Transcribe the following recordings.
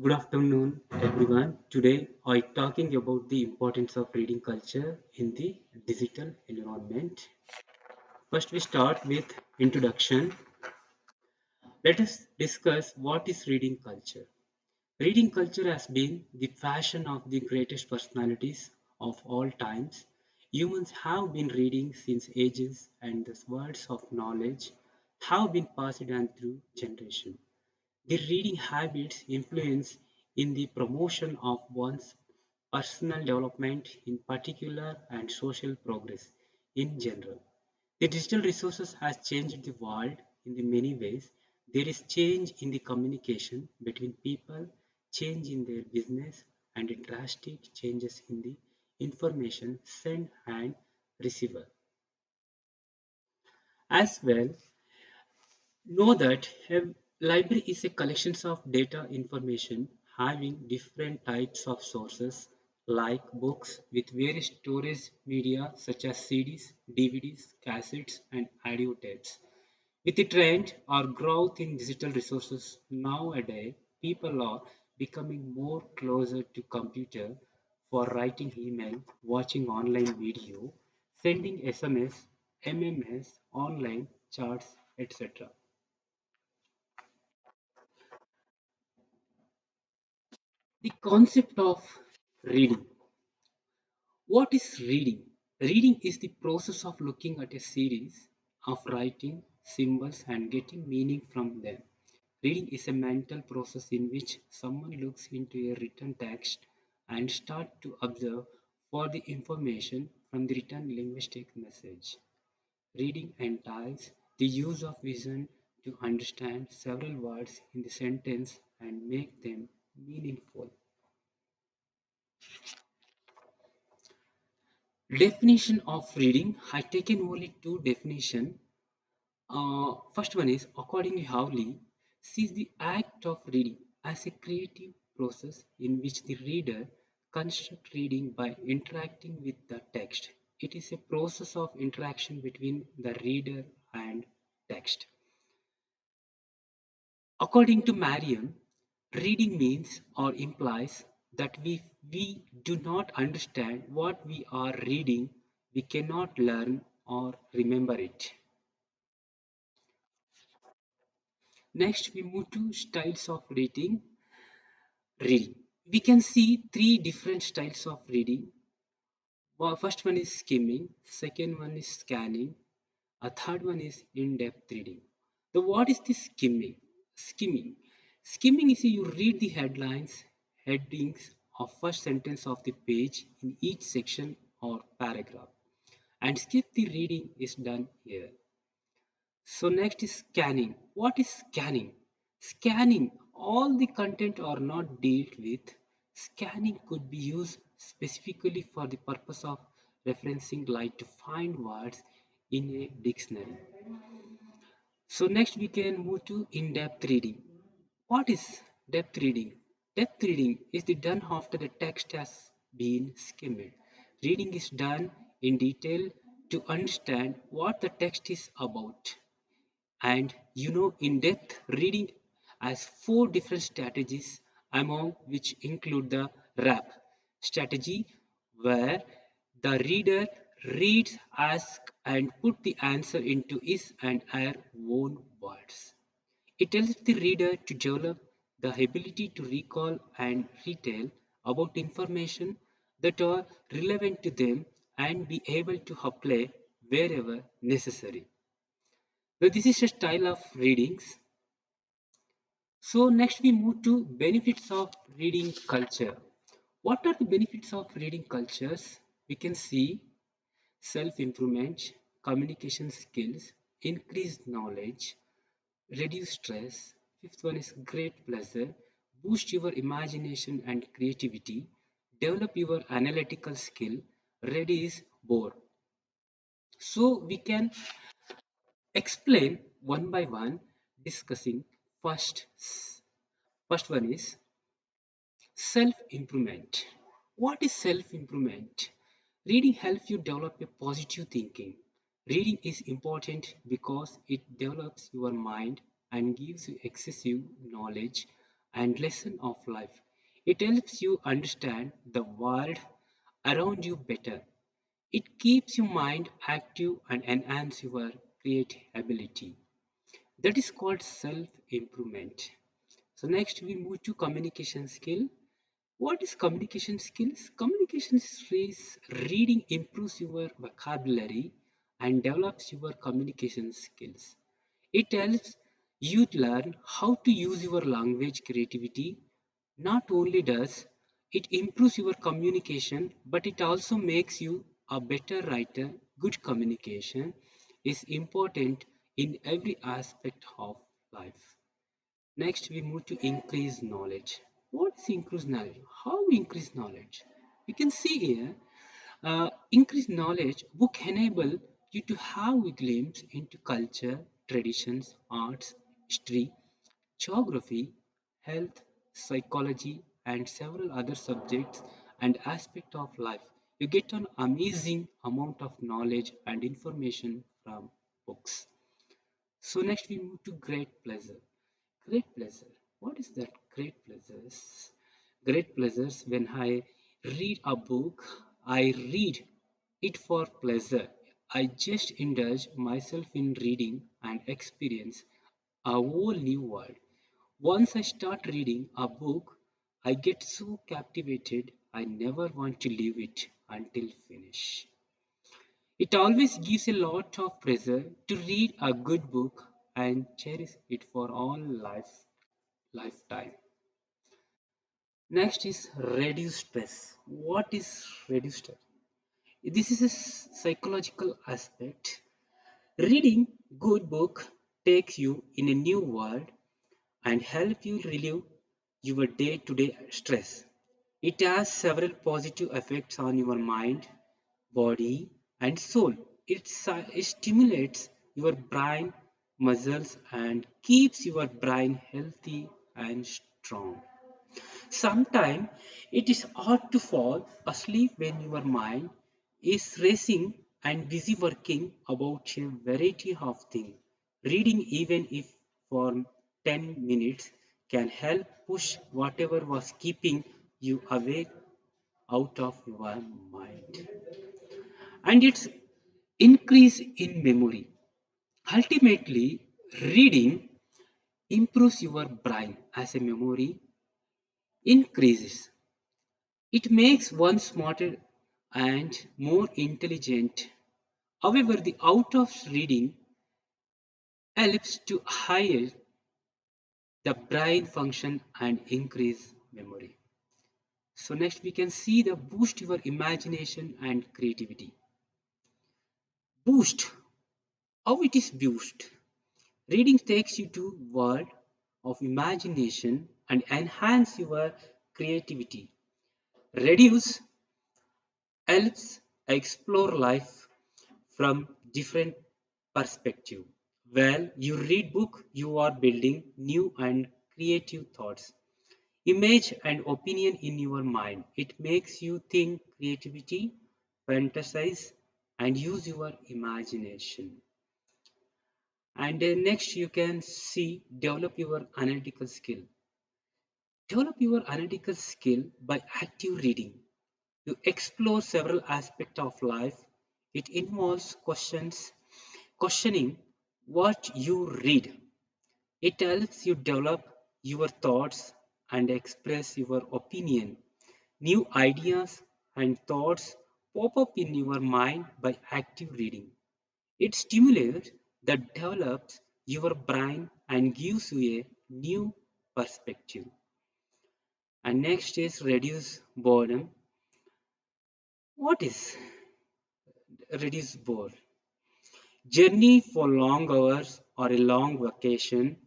Good afternoon, everyone. Today, I talking about the importance of reading culture in the digital environment. First, we start with introduction. Let us discuss what is reading culture. Reading culture has been the fashion of the greatest personalities of all times. Humans have been reading since ages, and the words of knowledge have been passed down through generations. The reading habits influence in the promotion of one's personal development in particular and social progress in general. The digital resources has changed the world in the many ways. There is change in the communication between people, change in their business, and drastic changes in the information sent and receiver. As well, know that a library is a collection of data information having different types of sources like books with various storage media such as CDs, DVDs, cassettes, and audio tapes. With the trend or growth in digital resources nowadays, people are becoming more closer to computer for writing email, watching online video, sending SMS, MMS, online charts, etc. The concept of reading. What is reading? Reading is the process of looking at a series of writing symbols and getting meaning from them. Reading is a mental process in which someone looks into a written text and start to observe for the information from the written linguistic message. Reading entails the use of vision to understand several words in the sentence and make them meaningful. Definition of reading. I taken only two definition. First one is according to Howley, sees the act of reading as a creative process in which the reader constructs reading by interacting with the text. It is a process of interaction between the reader and text. According to Mariam, reading means or implies that we do not understand what we are reading, we cannot learn or remember it. Next, we move to styles of reading. We can see three different styles of reading. First one is skimming, second one is scanning, a third one is in-depth reading. The what is the skimming? Skimming. Skimming is you read the headlines, headings of first sentence of the page in each section or paragraph. And skip the reading is done here. So next is scanning. What is scanning? Scanning. All the content are not dealt with. Scanning could be used specifically for the purpose of referencing like to find words in a dictionary. So next we can move to in-depth reading. What is depth reading? Depth reading is the done after the text has been skimmed. Reading is done in detail to understand what the text is about. And in-depth reading has four different strategies, among which include the RAP strategy, where the reader reads, asks, and put the answer into his and her own words. It helps the reader to develop the ability to recall and retell about information that are relevant to them and be able to apply wherever necessary. So this is a style of readings. So next we move to benefits of reading culture. What are the benefits of reading cultures? We can see self-improvement, communication skills, increased knowledge, reduce stress. Fifth one is great pleasure, boost your imagination and creativity, develop your analytical skill, reduce bore. So we can explain one by one, discussing first. First one is self improvement. What is self improvement? Reading helps you develop a positive thinking. Reading is important because it develops your mind and gives you excessive knowledge and lesson of life. It helps you understand the world around you better. It keeps your mind active and enhance your creative ability. That is called self improvement. So next we move to communication skill. What is communication skills? Communication skills reading improves your vocabulary and develops your communication skills. It helps you to learn how to use your language creativity. Not only does it improves your communication, but it also makes you a better writer. Good communication is important in every aspect of life. Next, we move to increase knowledge. What is increase knowledge? How we increase knowledge? You can see here, increase knowledge book enable you to have a glimpse into culture, traditions, arts, history, geography, health, psychology, and several other subjects and aspects of life. You get an amazing amount of knowledge and information from books. So next we move to great pleasure. Great pleasure. What is that great pleasures? Great pleasures when I read a book, I read it for pleasure. I just indulge myself in reading and experience a whole new world. Once I start reading a book, I get so captivated I never want to leave it until finish. It always gives a lot of pleasure to read a good book and cherish it for all lifetime. Next is reduce stress. What is reduce stress? This is a psychological aspect. Reading good book takes you in a new world and help you relieve your day-to-day stress. It has several positive effects on your mind, body, and soul. It stimulates your brain muscles and keeps your brain healthy and strong. Sometimes it is hard to fall asleep when your mind is racing and busy working about a variety of things. Reading, even if for 10 minutes, can help push whatever was keeping you awake out of your mind. And it's increase in memory. Ultimately, reading improves your brain as a memory increases. It makes one smarter and more intelligent. However, the out of reading helps to higher the brain function and increase memory. So next we can see the boost your imagination and creativity. Boost. How it is boost? Reading takes you to world of imagination and enhance your creativity. Reduce helps explore life from different perspective. While you read book, you are building new and creative thoughts, image and opinion in your mind. It makes you think creativity, fantasize, and use your imagination. And then next you can see develop your analytical skill. Develop your analytical skill by active reading. You explore several aspects of life. It involves questioning what you read. It helps you develop your thoughts and express your opinion. New ideas and thoughts pop up in your mind by active reading. It stimulates that develops your brain and gives you a new perspective. And next is reduce boredom. What is reduce boredom? Journey for long hours or a long vacation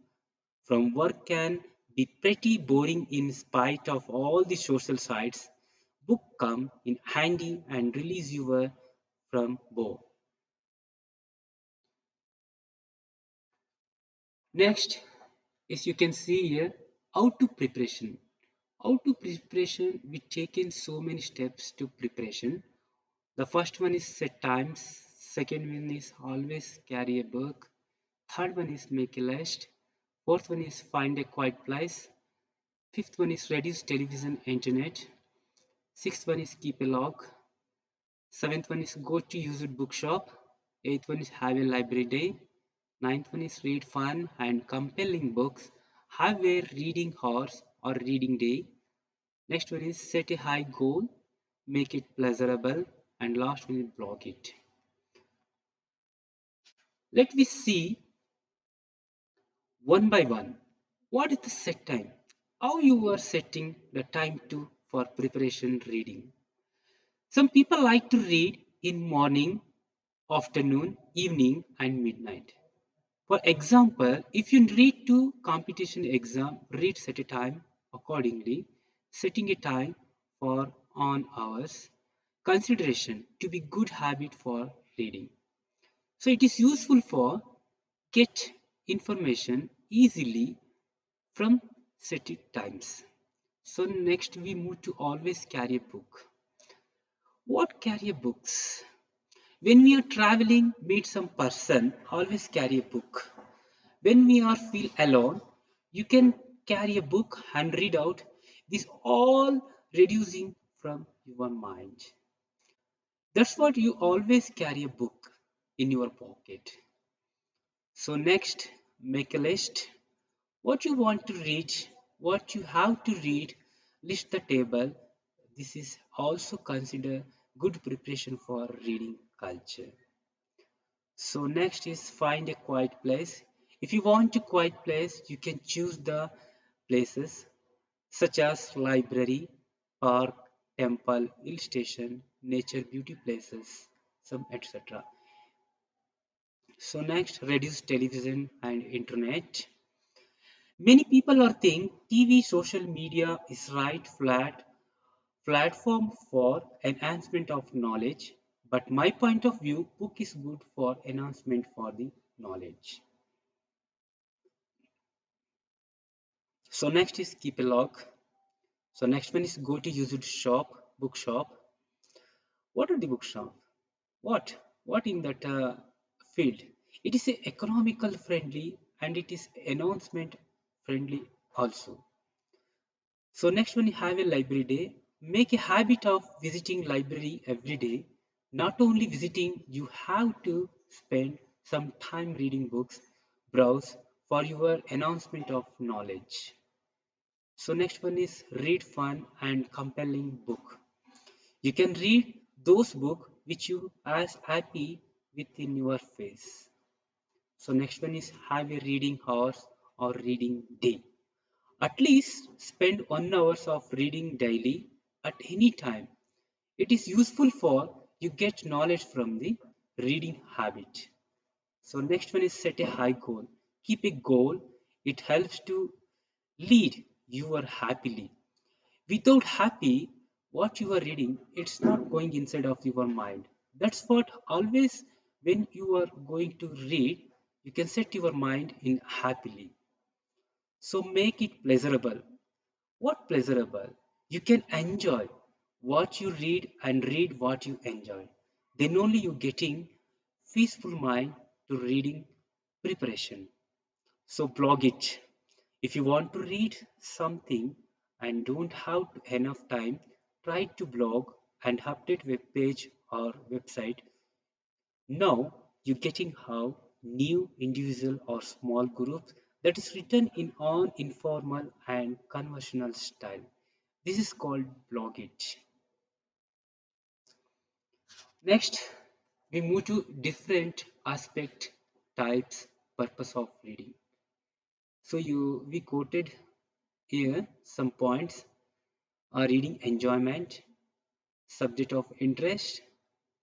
from work can be pretty boring in spite of all the social sites. Book come in handy and release you from bore. Next is you can see here how to preparation. How to preparation we taken so many steps to preparation. The first one is set times. Second one is always carry a book. Third one is make a list. Fourth one is find a quiet place. Fifth one is reduce television internet. Sixth one is keep a log. Seventh one is go to used bookshop. Eighth one is have a library day. Ninth one is read fun and compelling books. Have a reading horse or reading day. Next one is set a high goal. Make it pleasurable. And last one is block it. Let me see one by one. What is the set time? How you are setting the time to for preparation reading? Some people like to read in morning, afternoon, evening and midnight. For example, if you read to competition exam, read set a time accordingly, setting a time for on hours. Consideration to be good habit for reading. So it is useful for get information easily from set times. So next we move to always carry a book. What carry books? When we are traveling, meet some person, always carry a book. When we are feel alone, you can carry a book and read out. This all reducing from your mind. That's what you always carry a book in your pocket. So next, make a list. What you want to read, what you have to read, list the table. This is also considered good preparation for reading culture. So next is find a quiet place. If you want a quiet place, you can choose the places such as library, park, temple, hill station, nature beauty places, some etc. So next, reduce television and internet. Many people are think TV, social media is right flat platform for enhancement of knowledge, but my point of view, book is good for enhancement for the knowledge. So next is keep a log. So next one is go to used shop, bookshop. What are the bookshop? What? What in that field? It is a economical friendly and it is announcement friendly also. So next one, have a library day. Make a habit of visiting library every day. Not only visiting, you have to spend some time reading books, browse for your announcement of knowledge. So next one is read fun and compelling book. You can read those books which you as happy within your face. So next one is have a reading horse or reading day. At least spend 1 hour of reading daily at any time. It is useful for you get knowledge from the reading habit. So next one is set a high goal. Keep a goal. It helps to lead you are happily. Without happy, what you are reading, it's not going inside of your mind. That's what always when you are going to read, you can set your mind in happily. So make it pleasurable. What pleasurable? You can enjoy what you read and read what you enjoy. Then only you getting peaceful mind to reading preparation. So blog it. If you want to read something and don't have enough time, try to blog and update web page or website. Now you're getting how new individual or small groups that is written in on informal and conversational style. This is called blog it. Next, we move to different aspect types purpose of reading. So we quoted here some points are reading enjoyment, subject of interest,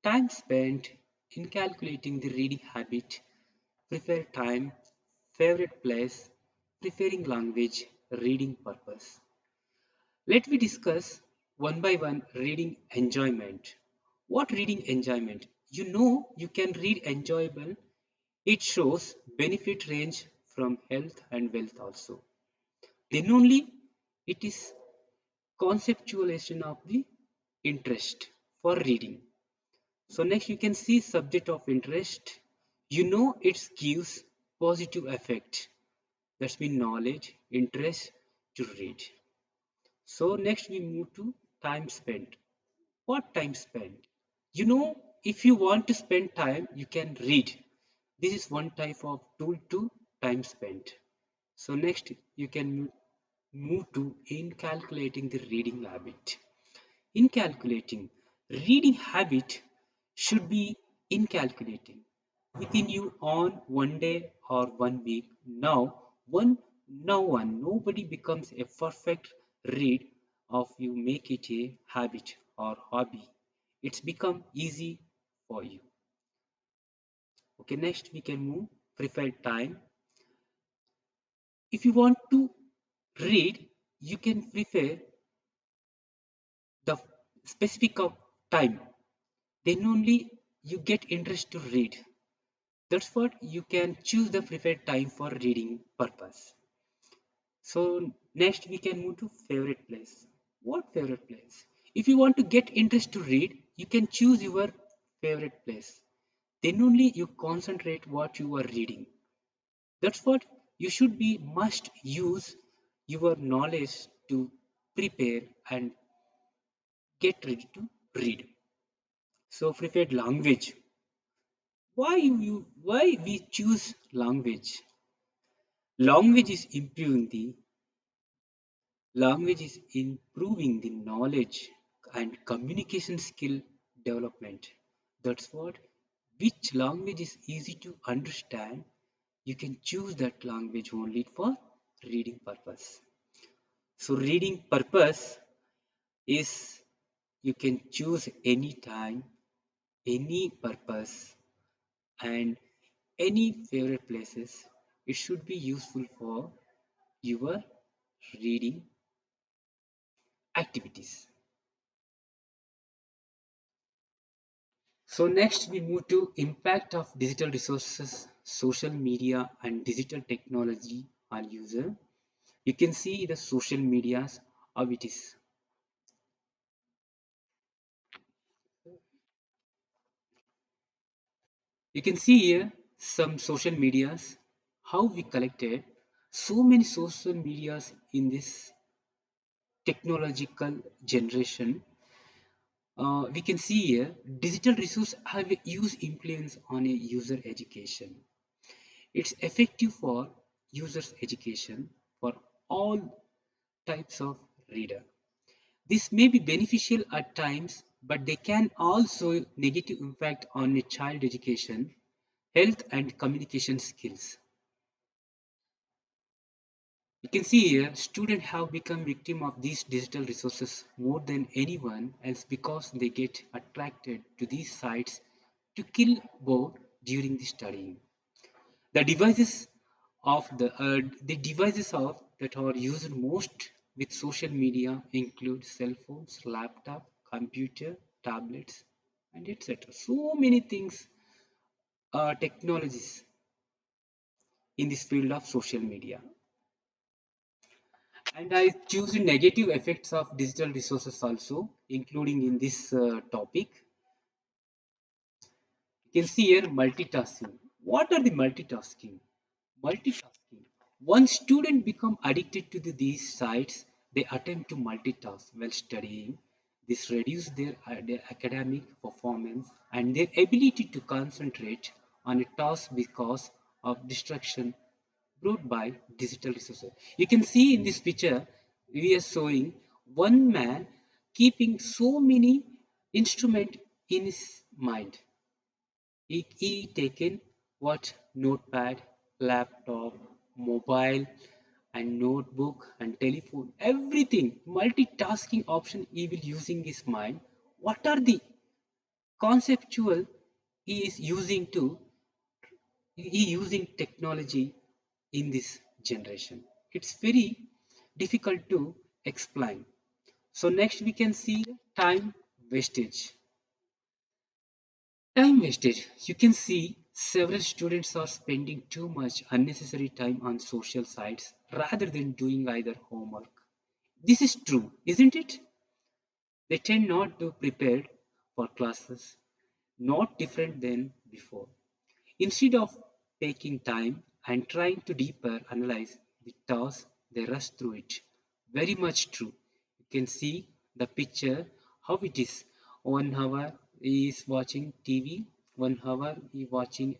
time spent in calculating the reading habit, preferred time, favorite place, preferring language, reading purpose. Let me discuss one by one reading enjoyment. What reading enjoyment? You know you can read enjoyable. It shows benefit range from health and wealth also. Then only it is conceptualization of the interest for reading. So next you can see subject of interest. You know it gives positive effect. That's mean knowledge, interest to read. So next we move to time spent. What time spent? You know, if you want to spend time, you can read. This is one type of tool to time spent. So next you can move to in calculating the reading habit. In calculating, reading habit should be in calculating within you on one day or one week. Nobody becomes a perfect read of you make it a habit or hobby. It's become easy for you. Okay, next we can move preferred time. If you want to read, you can prefer the specific of time. Then only you get interest to read. That's what you can choose the preferred time for reading purpose. So next we can move to favorite place. What favorite place? If you want to get interest to read, you can choose your favorite place. Then only you concentrate what you are reading. That's what you should be must use your knowledge to prepare and get ready to read. So preferred language. Why we choose language? Language is improving the knowledge and communication skill development. That's what which language is easy to understand. You can choose that language only for reading purpose. So reading purpose is you can choose any time, any purpose, and any favorite places. It should be useful for your reading activities. So next we move to impact of digital resources, social media and digital technology on user. You can see the social medias how it is. You can see here some social medias, how we collected so many social medias in this technological generation. We can see here digital resources have a huge influence on a user education. It's effective for users education for all types of reader. This may be beneficial at times, but they can also negative impact on a child education, health and communication skills. You can see here students have become victim of these digital resources more than anyone else because they get attracted to these sites to kill bored during the studying. The devices of that are used most with social media include cell phones, laptop, computer, tablets, and etc. So many things are technologies in this field of social media. And I choose negative effects of digital resources also, including in this topic. You can see here multitasking. What are the multitasking? Multitasking. Once students become addicted to these sites, they attempt to multitask while studying. This reduces their academic performance and their ability to concentrate on a task because of distraction brought by digital resources. You can see in this picture, we are showing one man keeping so many instruments in his mind. He taken what notepad, laptop, mobile, and notebook and telephone, everything multitasking option he will using his mind. What are the conceptual he is using to he using technology in this generation? It's very difficult to explain. So next we can see time wastage. Time wastage. You can see several students are spending too much unnecessary time on social sites rather than doing either homework. This is true, isn't it? They tend not to prepare for classes, not different than before. Instead of taking time and trying to deeper analyze the task, they rush through it. Very much true. can see the picture how it is. 1 hour is watching TV, 1 hour is watching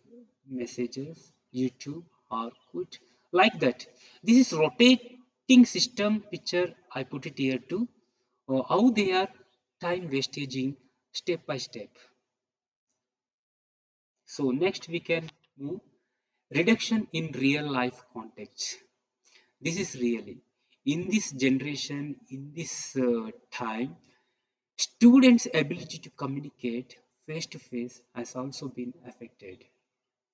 messages, YouTube, or Orkut, like that. This is rotating system picture. I put it here too. How they are time wastaging step by step. So next we can move reduction in real life context. This is really in this generation, in this time, students' ability to communicate face to face has also been affected.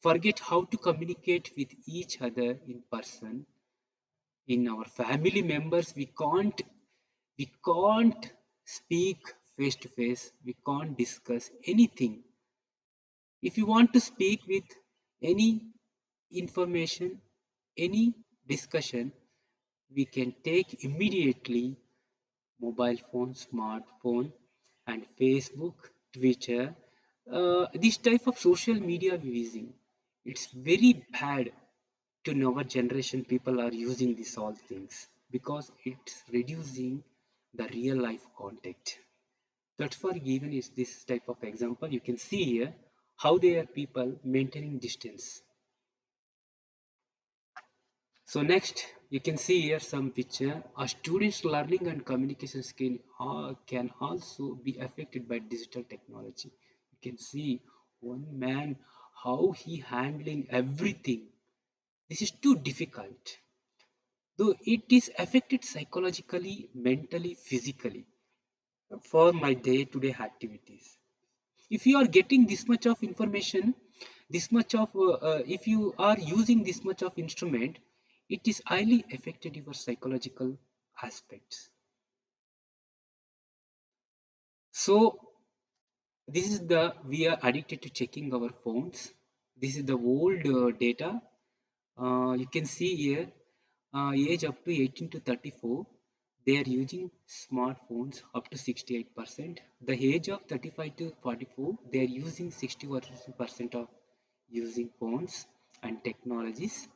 Forget how to communicate with each other in person. In our family members, we can't speak face to face. We can't discuss anything. If you want to speak with any information, any discussion, we can take immediately mobile phone, smartphone, and Facebook, Twitter. This type of social media we're using, it's very bad to our generation. People are using these all things because it's reducing the real life contact. That's for given is this type of example. You can see here how they are people maintaining distance. So next, you can see here some picture. A student's learning and communication skill can also be affected by digital technology. You can see one man how he handling everything. This is too difficult. Though it is affected psychologically, mentally, physically for my day-to-day activities. If you are getting this much of information, this much of if you are using this much of instrument, it is highly affected your psychological aspects. So this is the we are addicted to checking our phones. This is the old data. You can see here age up to 18 to 34, they are using smartphones up to 68%. The age of 35 to 44, they are using 61% of using phones and technologies.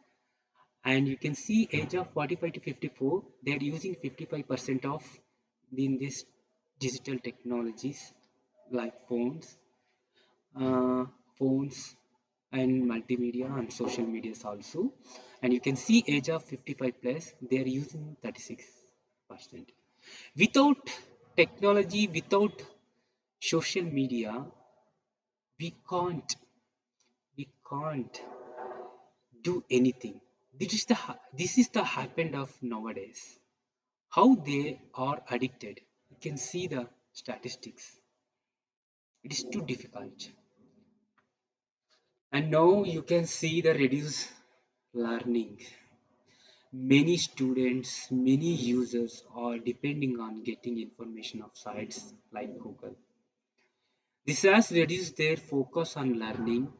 And you can see age of 45 to 54, they are using 55% of in this digital technologies like uh, phones and multimedia and social medias also. And you can see age of 55 plus, they are using 36%. Without technology, without social media, we can't we can't do anything. This is the happened of nowadays. How they are addicted. You can see the statistics. It is too difficult. And now you can see the reduced learning. Many students, many users are depending on getting information of sites like Google. This has reduced their focus on learning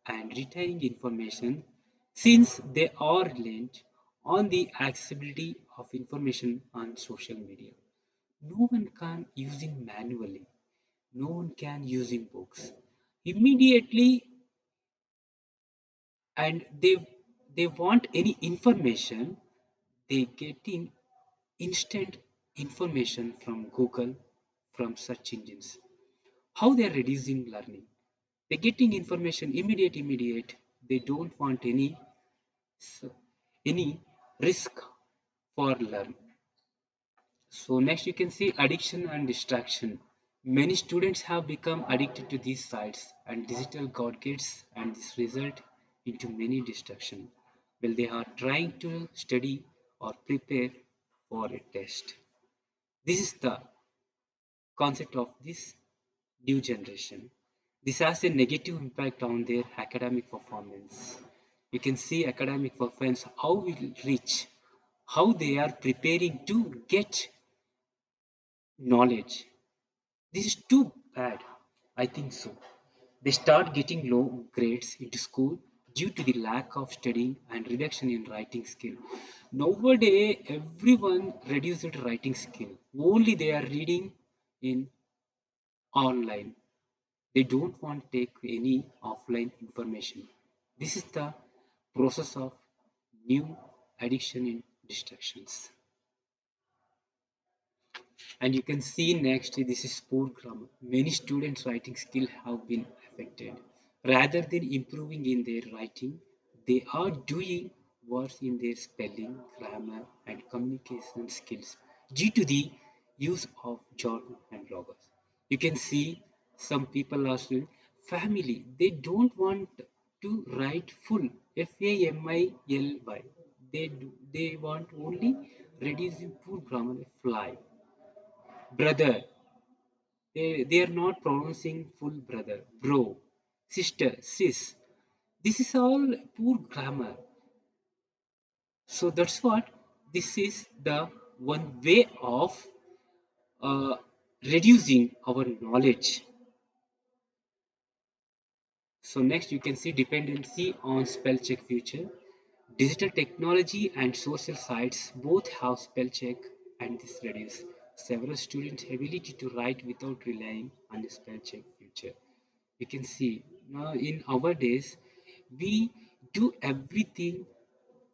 and retaining information since they are reliant on the accessibility of information on social media. No one can using manually. No one can using books. Immediately, and they want any information, they getting instant information from Google, from search engines. How they are reducing learning? They're getting information immediate. They don't want any risk for learn. So next you can see addiction and distraction. Many students have become addicted to these sites and digital gadgets, and this result into many distraction while they are trying to study or prepare for a test. This is the concept of this new generation. This has a negative impact on their academic performance. You can see academic performance, how it will reach, how they are preparing to get knowledge. This is too bad. I think so. They start getting low grades into school due to the lack of studying and reduction in writing skill. Nowadays, everyone reduced writing skill. Only they are reading in online. They don't want to take any offline information. This is the process of new addiction in distractions. And you can see next, this is poor grammar. Many students' writing skill have been affected. Rather than improving in their writing, they are doing worse in their spelling, grammar, and communication skills due to the use of jargon and logos. You can see some people are saying, family, they don't want to write full FAMILY. They want only reducing poor grammar fly. Brother, they are not pronouncing full brother, bro, sister, sis. This is all poor grammar. So that's what this is the one way of uh, reducing our knowledge. So next you can see dependency on spell check feature. Digital technology and social sites both have spell check, and this reduces several students' ability to write without relying on the spell check feature. You can see now in our days we do everything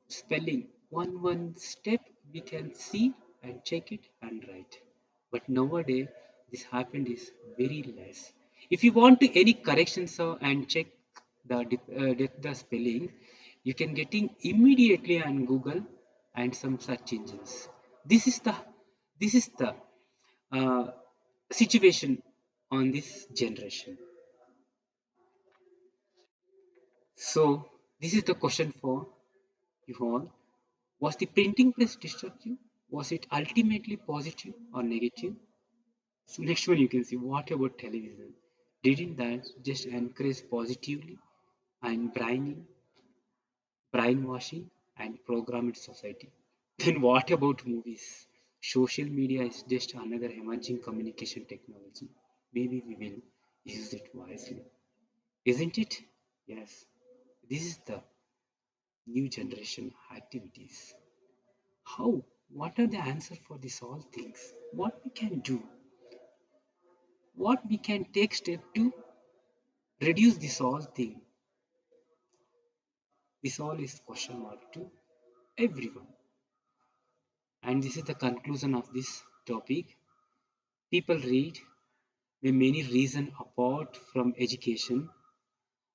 spelling one step we can see and check it and write, but nowadays this happened is very less. If you want to any corrections and check the spelling, you can getting immediately on Google and some search engines. This is the uh, situation on this generation. So this is the question for you all. Was the printing press destructive? Was it ultimately positive or negative? So next one you can see, what about television? Didn't that just encourage positively and brainwashing and programmed society? Then what about movies? Social media is just another emerging communication technology. Maybe we will use it wisely. Isn't it? Yes. This is the new generation activities. How? What are the answer for these all things? What we can do? What we can take step to reduce this all thing? This all is question mark to everyone. And this is the conclusion of this topic. People read the many reason apart from education.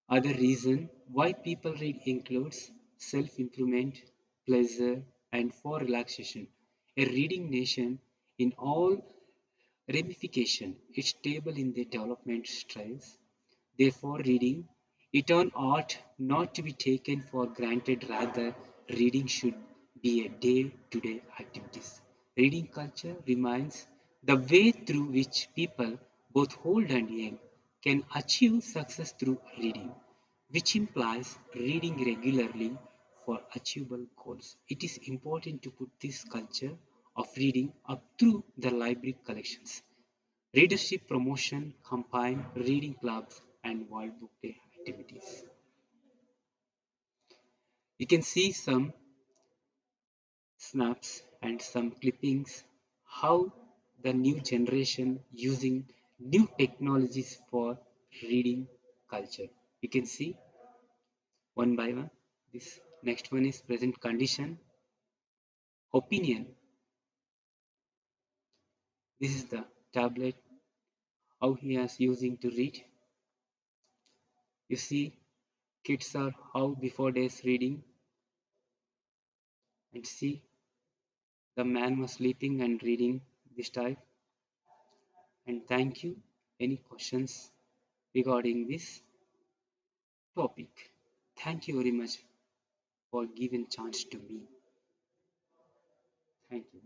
Other reason why people read includes self-improvement, pleasure, and for relaxation. A reading nation in all ramification is stable in their development strides. Therefore, reading it on art not to be taken for granted, rather, reading should be a day to day activities. Reading culture remains the way through which people, both old and young, can achieve success through reading, which implies reading regularly for achievable goals. It is important to put this culture of reading up through the library collections. Readership promotion combine reading clubs and World Book Day activities. You can see some snaps and some clippings how the new generation using new technologies for reading culture. You can see one by one. This next one is present condition opinion. This is the tablet how he is using to read. You see kids are how before days reading, and see the man was sleeping and reading this type. And thank you. Any questions regarding this topic? Thank you very much for giving chance to me. Thank you.